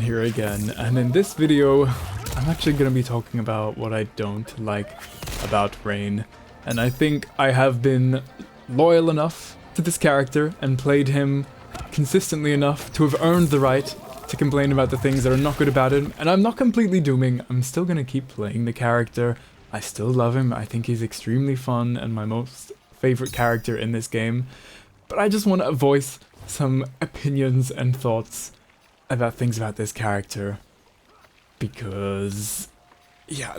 Here again, and in this video I'm actually going to be talking about what I don't like about Rain, and I think I have been loyal enough to this character and played him consistently enough to have earned the right to complain about the things that are not good about him, and I'm not completely dooming. I'm still going to keep playing the character. I still love him. I think he's extremely fun and my most favorite character in this game, but I just want to voice some opinions and thoughts about things about this character, because yeah,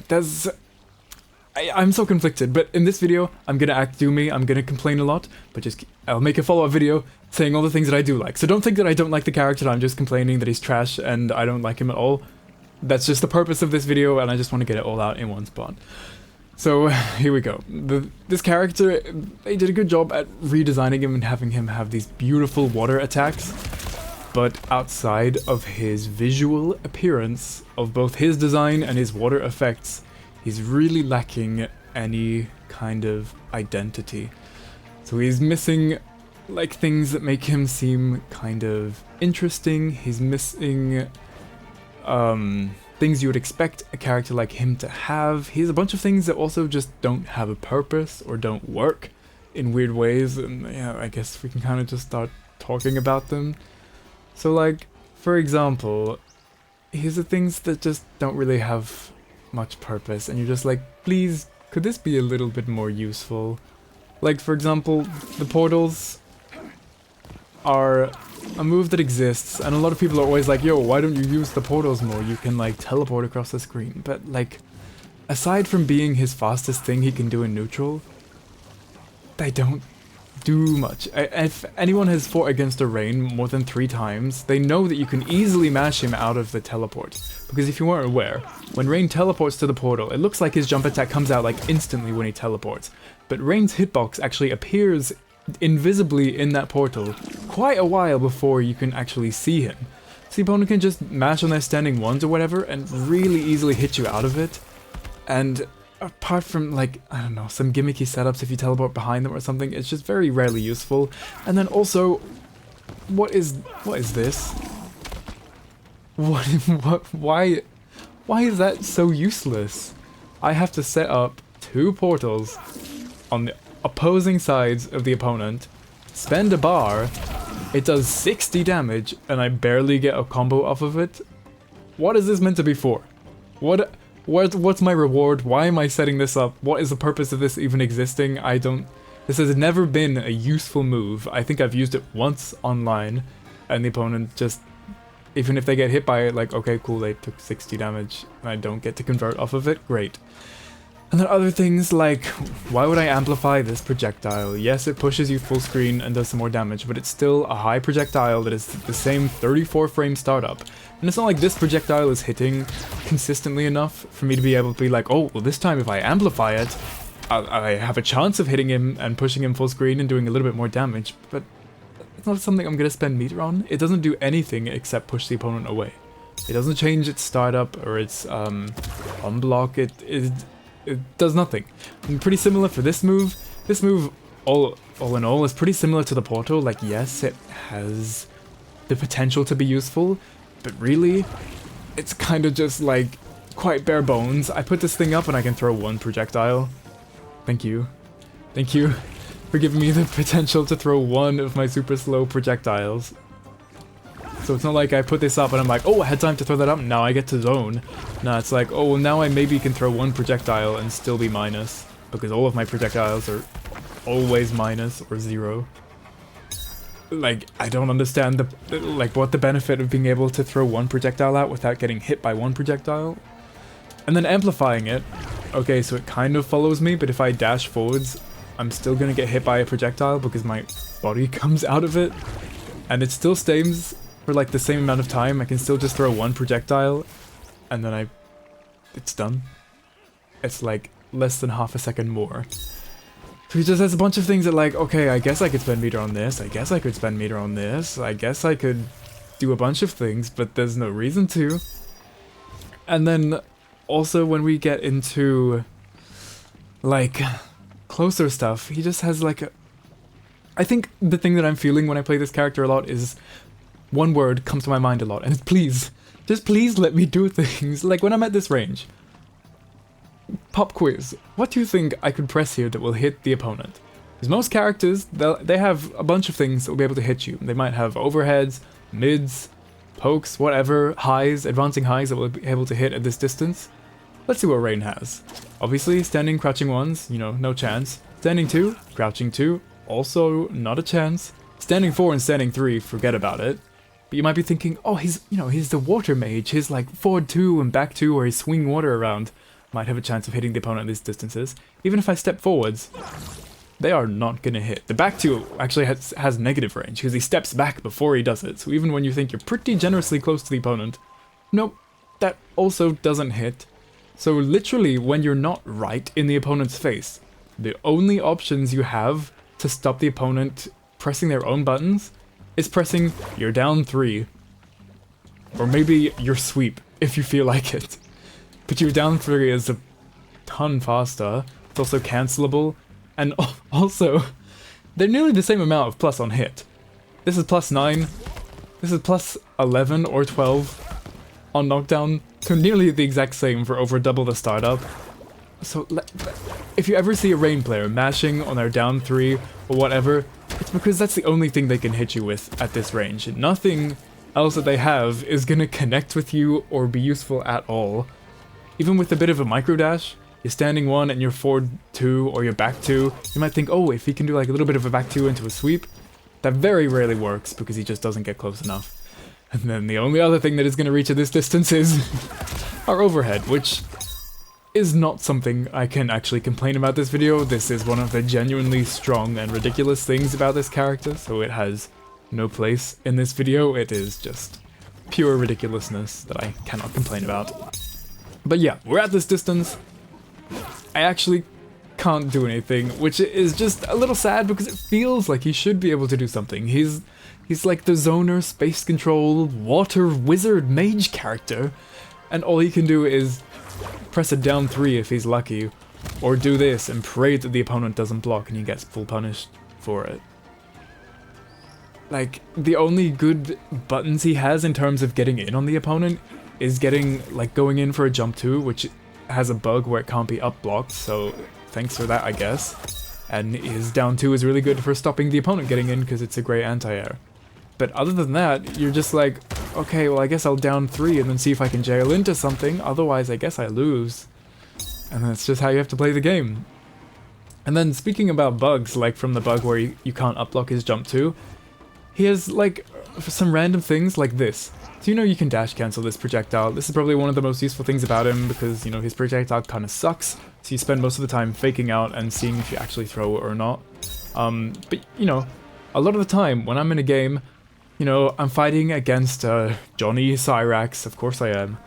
I'm so conflicted. But in this video I'm gonna act doomy, I'm gonna complain a lot, but I'll make a follow-up video saying all the things that I do like. So don't think that I don't like the character, I'm just complaining that he's trash and I don't like him at all. That's just the purpose of this video, and I just want to get it all out in one spot. So here we go. This character, they did a good job at redesigning him and having him have these beautiful water attacks. But outside of his visual appearance, of both his design and his water effects, he's really lacking any kind of identity. So he's missing like things that make him seem kind of interesting. He's missing things you would expect a character like him to have. He has a bunch of things that also just don't have a purpose or don't work in weird ways, and yeah, I guess we can kind of just start talking about them. So like, for example, here's the things that just don't really have much purpose, and you're just like, please, could this be a little bit more useful? Like, for example, the portals are a move that exists, and a lot of people are always like, yo, why don't you use the portals more? You can like teleport across the screen. But like, aside from being his fastest thing he can do in neutral, they don't do much. If anyone has fought against a Rain more than 3 times, they know that you can easily mash him out of the teleport. Because if you weren't aware, when Rain teleports to the portal, it looks like his jump attack comes out like instantly when he teleports. But Rain's hitbox actually appears invisibly in that portal quite a while before you can actually see him. So the opponent can just mash on their standing ones or whatever and really easily hit you out of it. And apart from, like, I don't know, some gimmicky setups if you teleport behind them or something, it's just very rarely useful. And then also, what is this? Why is that so useless? I have to set up 2 portals on the opposing sides of the opponent, spend a bar, it does 60 damage, and I barely get a combo off of it? What is this meant to be for? What's my reward? Why am I setting this up? What is the purpose of this even existing? This has never been a useful move. I think I've used it once online, and the opponent just, even if they get hit by it, like, okay, cool, they took 60 damage, and I don't get to convert off of it, great. And then other things like, why would I amplify this projectile? Yes, it pushes you full screen and does some more damage, but it's still a high projectile that is the same 34 frame startup. And it's not like this projectile is hitting consistently enough for me to be able to be like, oh, well this time if I amplify it, I have a chance of hitting him and pushing him full screen and doing a little bit more damage, but it's not something I'm going to spend meter on. It doesn't do anything except push the opponent away. It doesn't change its startup or its unblock. It does nothing. And pretty similar for this move. This move, all in all, is pretty similar to the portal. Like, yes, it has the potential to be useful, but really, it's kind of just like quite bare bones. I put this thing up and I can throw 1 projectile. Thank you. Thank you for giving me the potential to throw 1 of my super slow projectiles. So it's not like I put this up and I'm like, oh, I had time to throw that up, now I get to zone. No, it's like, oh, well, now I maybe can throw 1 projectile and still be minus, because all of my projectiles are always minus or 0. Like, I don't understand what the benefit of being able to throw 1 projectile out without getting hit by 1 projectile. And then amplifying it, okay, so it kind of follows me, but if I dash forwards, I'm still gonna get hit by a projectile because my body comes out of it, and it still stays for like the same amount of time. I can still just throw 1 projectile, and then it's done. It's like less than half a second more. So he just has a bunch of things that, like, okay, I guess I could spend meter on this, I guess I could spend meter on this, I guess I could do a bunch of things, but there's no reason to. And then also when we get into like closer stuff, he just has like a, I think the thing that I'm feeling when I play this character a lot is one word comes to my mind a lot, and it's please. Just please let me do things. Like when I'm at this range. Pop quiz. What do you think I could press here that will hit the opponent? Because most characters, they have a bunch of things that will be able to hit you. They might have overheads, mids, pokes, whatever, highs, advancing highs that will be able to hit at this distance. Let's see what Rant has. Obviously, standing, crouching ones, you know, no chance. Standing 2, crouching 2, also not a chance. Standing 4 and standing 3, forget about it. But you might be thinking, oh, he's the water mage. He's like forward 2 and back 2 where he's swinging water around. Might have a chance of hitting the opponent at these distances. Even if I step forwards, they are not gonna hit. The back 2 actually has negative range because he steps back before he does it. So even when you think you're pretty generously close to the opponent, nope, that also doesn't hit. So literally when you're not right in the opponent's face, the only options you have to stop the opponent pressing their own buttons is pressing your down 3. Or maybe your sweep, if you feel like it. But your down 3 is a ton faster. It's also cancelable. And also, they're nearly the same amount of plus on hit. This is plus 9. This is plus 11 or 12 on knockdown. So nearly the exact same for over double the startup. So if you ever see a Rant player mashing on their down 3 or whatever, it's because that's the only thing they can hit you with at this range. Nothing else that they have is gonna connect with you or be useful at all. Even with a bit of a micro dash, you're standing 1 and you're forward 2 or you're back 2, you might think, oh, if he can do like a little bit of a back 2 into a sweep, that very rarely works because he just doesn't get close enough. And then the only other thing that is going to reach at this distance is our overhead, which is not something I can actually complain about this video. This is one of the genuinely strong and ridiculous things about this character, so it has no place in this video. It is just pure ridiculousness that I cannot complain about. But yeah, we're at this distance. I actually can't do anything, which is just a little sad because it feels like he should be able to do something. He's like the zoner, space control, water wizard mage character, and all he can do is press a down 3 if he's lucky, or do this and pray that the opponent doesn't block and he gets full punished for it. Like, the only good buttons he has in terms of getting in on the opponent is going in for a jump 2, which has a bug where it can't be up blocked, so thanks for that, I guess. And his down 2 is really good for stopping the opponent getting in because it's a great anti-air. But other than that, you're just like, okay, well I guess I'll down 3 and then see if I can jail into something, otherwise I guess I lose. And that's just how you have to play the game. And then speaking about bugs, like from the bug where you can't up block his jump 2, he has like some random things like this. So you know you can dash cancel this projectile. This is probably one of the most useful things about him because, you know, his projectile kind of sucks. So you spend most of the time faking out and seeing if you actually throw it or not. But, you know, a lot of the time when I'm in a game, you know, I'm fighting against Johnny Cyrax, of course I am.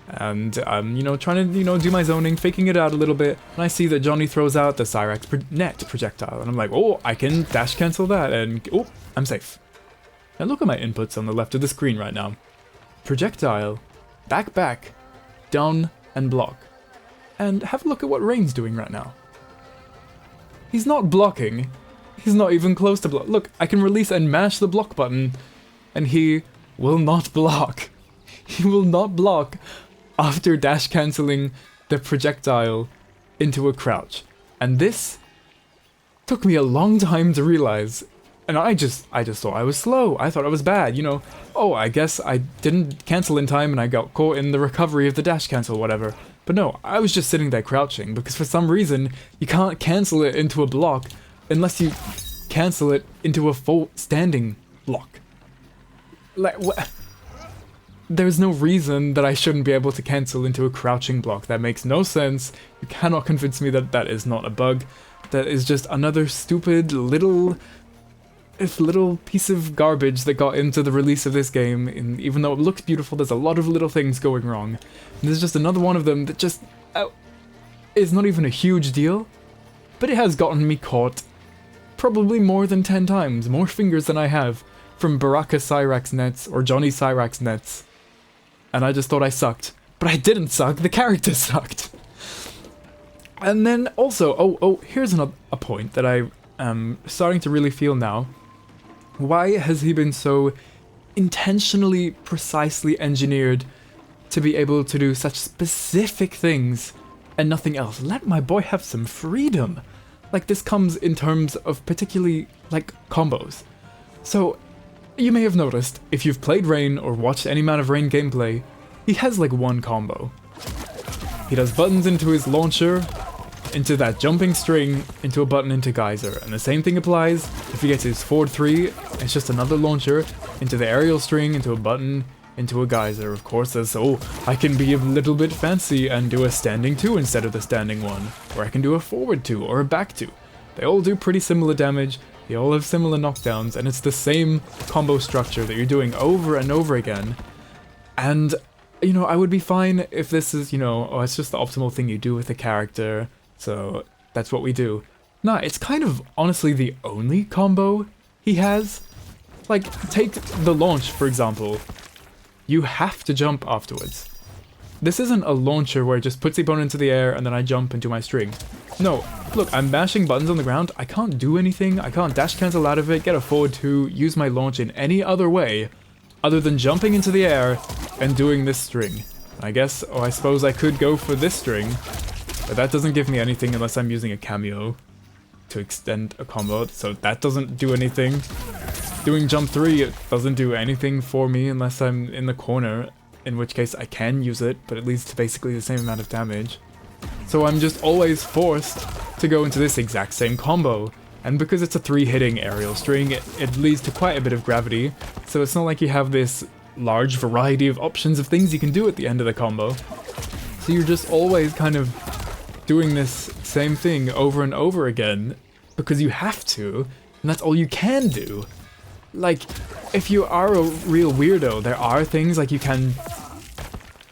And I'm, you know, trying to, you know, do my zoning, faking it out a little bit. And I see that Johnny throws out the Cyrax net projectile. And I'm like, oh, I can dash cancel that. And, oh, I'm safe. Now look at my inputs on the left of the screen right now. Projectile, back, down, and block. And have a look at what Rant's doing right now. He's not blocking. He's not even close to block. Look, I can release and mash the block button, and he will not block. He will not block after dash canceling the projectile into a crouch. And this took me a long time to realize. And I just thought I was slow. I thought I was bad, you know. Oh, I guess I didn't cancel in time and I got caught in the recovery of the dash cancel, whatever. But no, I was just sitting there crouching because for some reason you can't cancel it into a block unless you cancel it into a full standing block. Like, what? There's no reason that I shouldn't be able to cancel into a crouching block. That makes no sense. You cannot convince me that that is not a bug. That is just another stupid little piece of garbage that got into the release of this game, and even though it looks beautiful, there's a lot of little things going wrong. And there's just another one of them that just is not even a huge deal, but it has gotten me caught probably more than 10 times, more fingers than I have, from Baraka Cyrax nets or Johnny Cyrax nets. And I just thought I sucked. But I didn't suck, the character sucked. And then also, here's a point that I am starting to really feel now. Why has he been so intentionally, precisely engineered to be able to do such specific things and nothing else. Let my boy have some freedom. Like, this comes in terms of particularly, like, combos. So, you may have noticed, if you've played Rain or watched any amount of Rain gameplay, he has like one combo. He does buttons into his launcher, into that jumping string, into a button into geyser. And the same thing applies if he gets his forward 3, it's just another launcher, into the aerial string, into a button, into a geyser. Of course, there's, oh, I can be a little bit fancy and do a standing 2 instead of the standing 1. Or I can do a forward 2 or a back 2. They all do pretty similar damage, they all have similar knockdowns, and it's the same combo structure that you're doing over and over again. And, you know, I would be fine if this is, you know, oh, it's just the optimal thing you do with the character, so that's what we do. Nah, it's kind of honestly the only combo he has. Like, take the launch, for example. You have to jump afterwards. This isn't a launcher where it just puts the opponent into the air and then I jump into my string. No, look, I'm mashing buttons on the ground, I can't do anything, I can't dash cancel out of it, get a forward 2, use my launch in any other way, other than jumping into the air and doing this string. I guess, or I suppose I could go for this string, but that doesn't give me anything unless I'm using a cameo to extend a combo, so that doesn't do anything. Doing jump 3, it doesn't do anything for me unless I'm in the corner, in which case I can use it, but it leads to basically the same amount of damage. So I'm just always forced to go into this exact same combo. And because it's a 3-hitting aerial string, it leads to quite a bit of gravity, so it's not like you have this large variety of options of things you can do at the end of the combo. So you're just always kind of doing this same thing over and over again, because you have to, and that's all you can do. Like, if you are a real weirdo, there are things like you can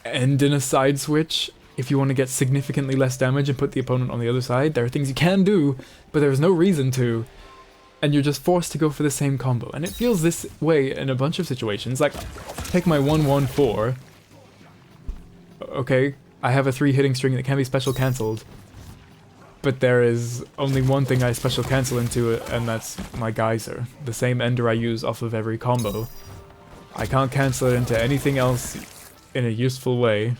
end in a side switch if you want to get significantly less damage and put the opponent on the other side. There are things you can do, but there's no reason to, and you're just forced to go for the same combo. And it feels this way in a bunch of situations. Like, take my 1-1-4. Okay, I have a 3-hitting string that can be special cancelled, but there is only one thing I special cancel into it, and that's my geyser. The same ender I use off of every combo. I can't cancel it into anything else in a useful way.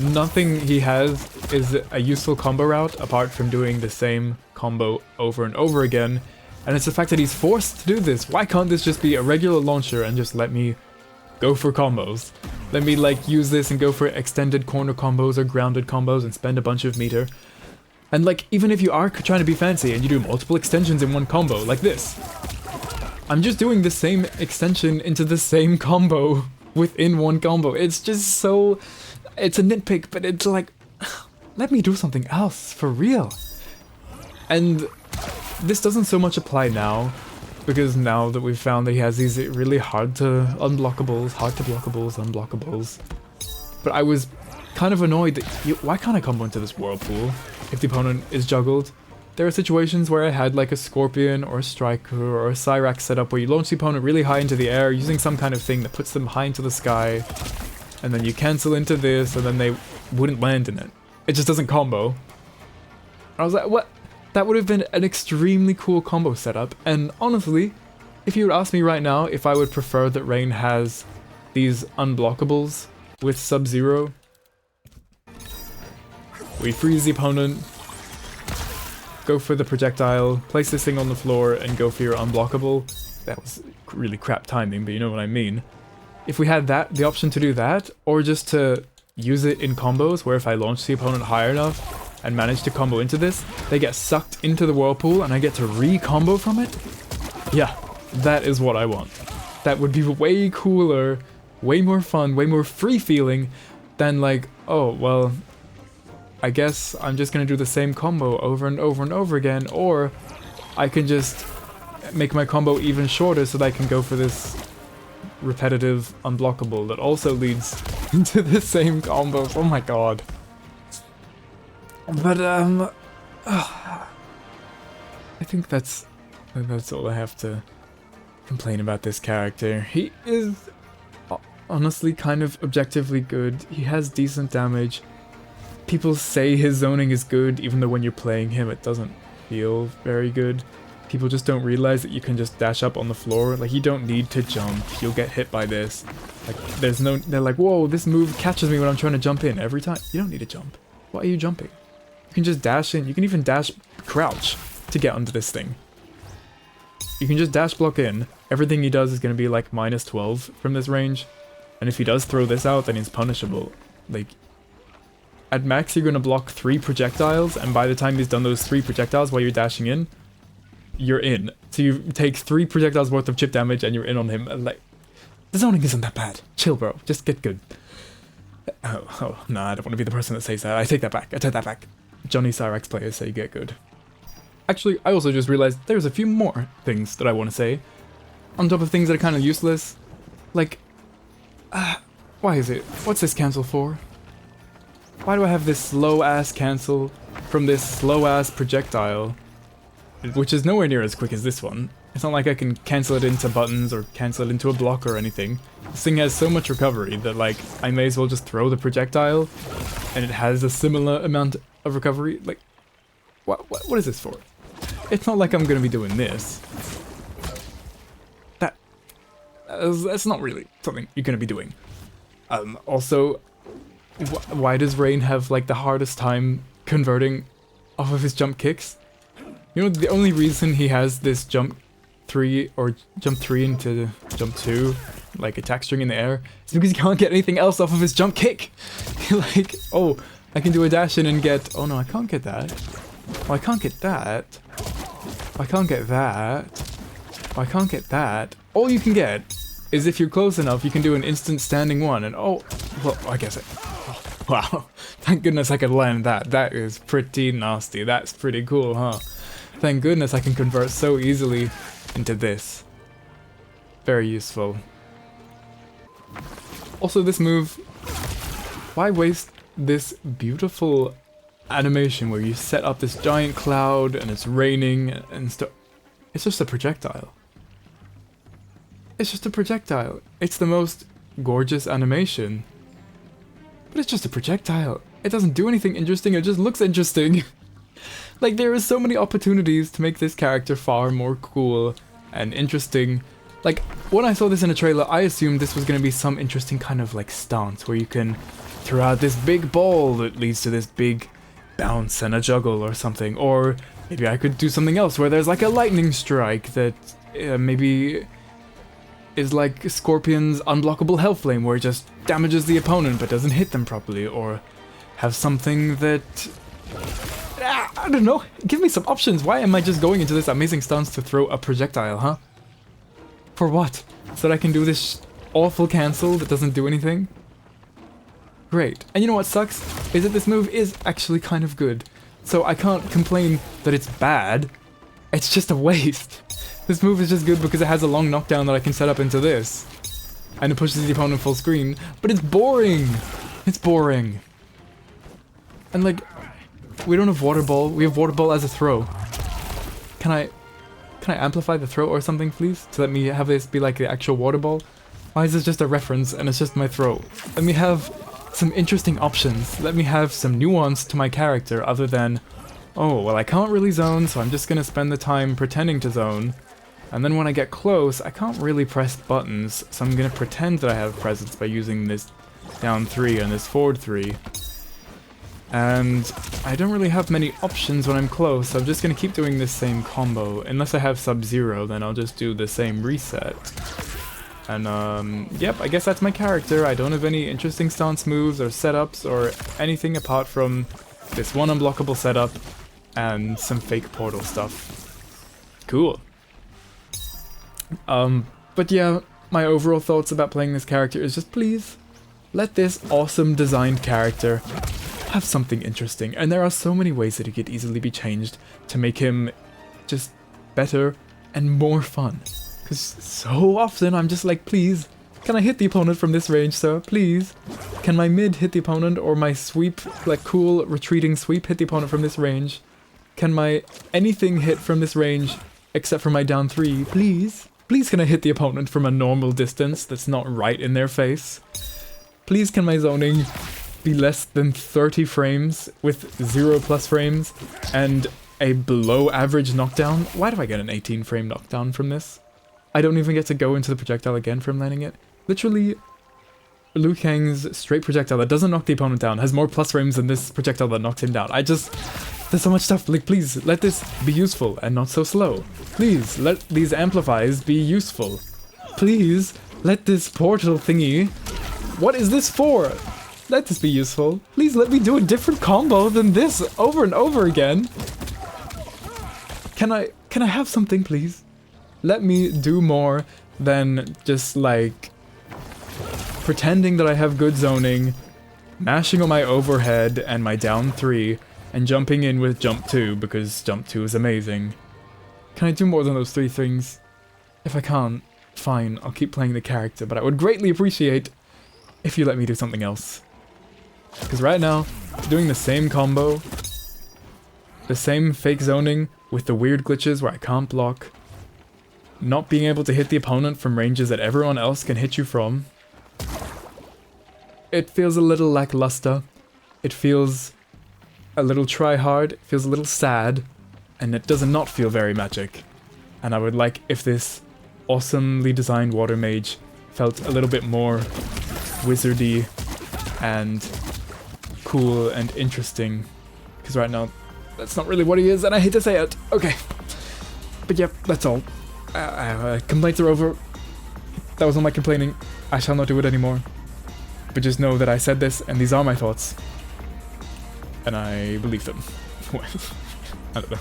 Nothing he has is a useful combo route apart from doing the same combo over and over again, and it's the fact that he's forced to do this. Why can't this just be a regular launcher and just let me go for combos? Let me like use this and go for extended corner combos or grounded combos and spend a bunch of meter. And like, even if you are trying to be fancy and you do multiple extensions in one combo, like this, I'm just doing the same extension into the same combo within one combo. It's just so, it's a nitpick, but it's like, let me do something else, for real. And this doesn't so much apply now, because now that we've found that he has these really hard to blockables, unblockables. But I was kind of annoyed that, why can't I combo into this whirlpool if the opponent is juggled? There are situations where I had like a Scorpion or a Striker or a Cyrax setup where you launch the opponent really high into the air using some kind of thing that puts them high into the sky, and then you cancel into this and then they wouldn't land in it. It just doesn't combo. I was like, what? That would have been an extremely cool combo setup, and honestly, if you would ask me right now if I would prefer that Rain has these unblockables with Sub-Zero, we freeze the opponent, go for the projectile, place this thing on the floor, and go for your unblockable. That was really crap timing, but you know what I mean. If we had that, the option to do that, or just to use it in combos where if I launch the opponent high enough and manage to combo into this, they get sucked into the whirlpool and I get to re-combo from it? Yeah, that is what I want. That would be way cooler, way more fun, way more free-feeling than like, oh, well, I guess I'm just gonna do the same combo over and over and over again, or I can just make my combo even shorter so that I can go for this repetitive unblockable that also leads into the same combos. Oh my god. But I think that's all I have to complain about this character. He is honestly kind of objectively good. He has decent damage. People say his zoning is good, even though when you're playing him it doesn't feel very good. People just don't realize that you can just dash up on the floor. Like, you don't need to jump. You'll get hit by this. Like, there's no... They're like, whoa, this move catches me when I'm trying to jump in every time. You don't need to jump. Why are you jumping? You can just dash in. You can even dash crouch to get onto this thing. You can just dash block in. Everything he does is going to be like minus 12 from this range. And if he does throw this out, then he's punishable. Like, at max you're going to block 3 projectiles, and by the time he's done those 3 projectiles while you're dashing in, you're in. So you take 3 projectiles worth of chip damage and you're in on him. And like, the zoning isn't that bad. Chill, bro. Just get good. Oh, no, I don't want to be the person that says that. I take that back. I take that back. Johnny Cyrax players say get good. Actually, I also just realized there's a few more things that I want to say. On top of things that are kind of useless. Like, why is it? What's this cancel for? Why do I have this slow-ass cancel from this slow-ass projectile? Which is nowhere near as quick as this one. It's not like I can cancel it into buttons or cancel it into a block or anything. This thing has so much recovery that, like, I may as well just throw the projectile and it has a similar amount of recovery. Like, what is this for? It's not like I'm gonna be doing this. That's not really something you're gonna be doing. Also, why does Rain have, like, the hardest time converting off of his jump kicks? You know, the only reason he has this jump 3 or jump 3 into jump 2, like attack string in the air, is because he can't get anything else off of his jump kick. Like, oh, I can do a dash in and get, oh no, I can't get that. Oh, I can't get that. I can't get that. Oh, I can't get that. All you can get is if you're close enough, you can do an instant standing one, and oh, well, I guess it. Oh, wow, thank goodness I could land that. That is pretty nasty. That's pretty cool, huh? Thank goodness I can convert so easily into this. Very useful. Also, this move, why waste this beautiful animation where you set up this giant cloud and it's raining and stuff? It's just a projectile. It's just a projectile. It's the most gorgeous animation. But it's just a projectile. It doesn't do anything interesting, it just looks interesting. Like, there are so many opportunities to make this character far more cool and interesting. Like, when I saw this in a trailer, I assumed this was going to be some interesting kind of, like, stance where you can throw out this big ball that leads to this big bounce and a juggle or something. Or maybe I could do something else where there's, like, a lightning strike that maybe is like Scorpion's unblockable Hellflame, where it just damages the opponent but doesn't hit them properly. Or have something that... I don't know. Give me some options. Why am I just going into this amazing stance to throw a projectile, huh? For what? So that I can do this awful cancel that doesn't do anything? Great. And you know what sucks? Is that this move is actually kind of good. So I can't complain that it's bad. It's just a waste. This move is just good because it has a long knockdown that I can set up into this. And it pushes the opponent full screen. But it's boring! It's boring. And like... we don't have water ball. We have water ball as a throw. Can I amplify the throw or something, please? To let me have this be like the actual water ball? Why is this just a reference and it's just my throw? Let me have some interesting options. Let me have some nuance to my character other than, oh, well, I can't really zone, so I'm just gonna spend the time pretending to zone. And then when I get close, I can't really press buttons, so I'm gonna pretend that I have presence by using this down 3 and this forward 3. And I don't really have many options when I'm close, so I'm just gonna keep doing this same combo. Unless I have Sub-Zero, then I'll just do the same reset. And yep, I guess that's my character. I don't have any interesting stance moves or setups or anything apart from this one unblockable setup and some fake portal stuff. Cool. But yeah, my overall thoughts about playing this character is just please, let this awesome designed character have something interesting. And there are so many ways that he could easily be changed to make him just better and more fun. Because so often I'm just like, please, can I hit the opponent from this range, sir? Please. Can my mid hit the opponent, or my sweep, like cool retreating sweep, hit the opponent from this range? Can my anything hit from this range except for my down 3, please? Please can I hit the opponent from a normal distance that's not right in their face? Please can my zoning be less than 30 frames with 0+ frames and a below average knockdown? Why do I get an 18 frame knockdown from this? I don't even get to go into the projectile again from landing it. Literally, Liu Kang's straight projectile that doesn't knock the opponent down has more plus frames than this projectile that knocks him down. There's so much stuff. Like, please, let this be useful and not so slow. Please, let these amplifies be useful. Please, let this portal thingy... What is this for? Let this be useful. Please let me do a different combo than this over and over again. Can I have something, please? Let me do more than just, like, pretending that I have good zoning, mashing on my overhead and my down 3, and jumping in with jump 2 because jump 2 is amazing. Can I do more than those 3 things? If I can't, fine, I'll keep playing the character, but I would greatly appreciate if you let me do something else. Because right now, doing the same combo, the same fake zoning with the weird glitches where I can't block, not being able to hit the opponent from ranges that everyone else can hit you from, it feels a little lackluster, it feels a little try-hard, it feels a little sad, and it does not feel very magic. And I would like if this awesomely designed water mage felt a little bit more wizardy and cool and interesting, because right now that's not really what he is, and I hate to say it. Okay, but yep, that's all. Complaints are over. That was all my complaining. I shall not do it anymore. But just know that I said this, and these are my thoughts, and I believe them. I don't know.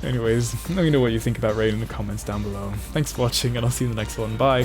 Anyways, let me know what you think about Raid in the comments down below. Thanks for watching, and I'll see you in the next one. Bye!